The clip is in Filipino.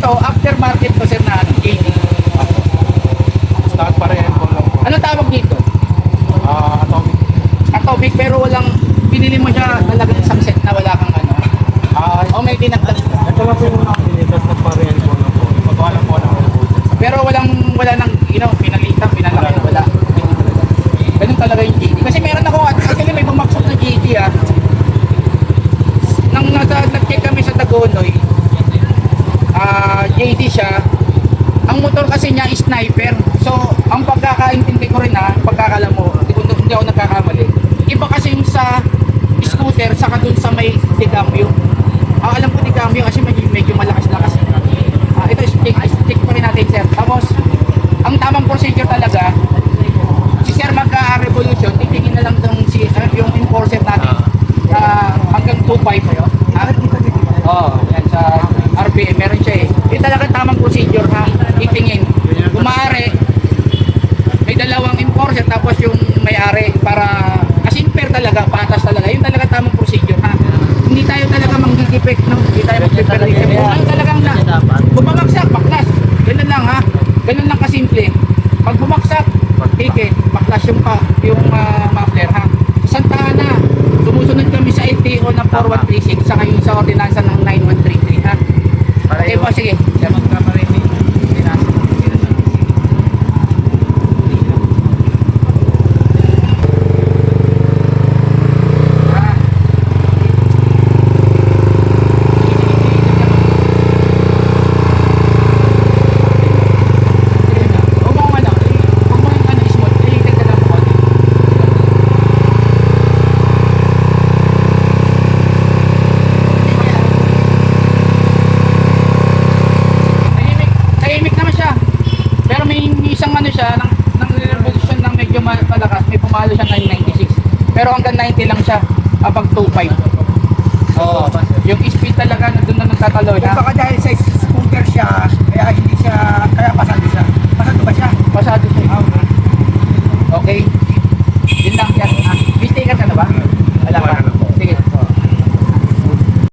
ito, aftermarket to sir na ano, JD. Stock pa rin po lang po. Ano tawag dito? Atomic. Atomic, pero walang, pinili mo siya talagang isang set na wala kang ano. O may dinagdag. Ito lang po yung nakapilitas na pa rin po lang po. Pagawa lang po ng Pero wala nang, pinalitan, pinalaki, wala. Ganun talaga yung JD. Kasi meron ako, actually may bumaksok na JD Nang nag-check kami sa Dagonoy, JD siya. Ang motor kasi niya is sniper. So, ang pagkakaintindi ko rin pagkakala mo, hindi ako nagkakamali. Iba kasi yung sa scooter, saka dun sa may Ticambio. Alam ko Ticambio kasi medyo malakas-lakas. Ito, stick pa rin natin sir. Tapos, ang tamang procedure talaga, si sir magka-revolution, titingin na lang yung enforcer natin. Hanggang 2.5 yun. Yan sa RPM, meron siya eh. Yung talagang tamang procedure titingin. Kumare, may dalawang enforcer tapos yung may-ari para as in fair talaga, patas talaga. Yung talaga tamang procedure Hindi tayo talaga manggigipik, no? Hindi tayo magpiperdikip. Tayo talagang bumabagsak, baklas. Ganun lang Ganun lang kasimple. Pag bumagsak, ticket, baklas yung muffler Santa Ana, sumusunod kami sa LTO ng 4136 saka yung sa ordinansa ng 9133 Okay po, sige. Pumalo siya 996 pero hanggang 90 lang siya kapag 2.5 yung speed talaga doon na nagtatalo Baka dahil sa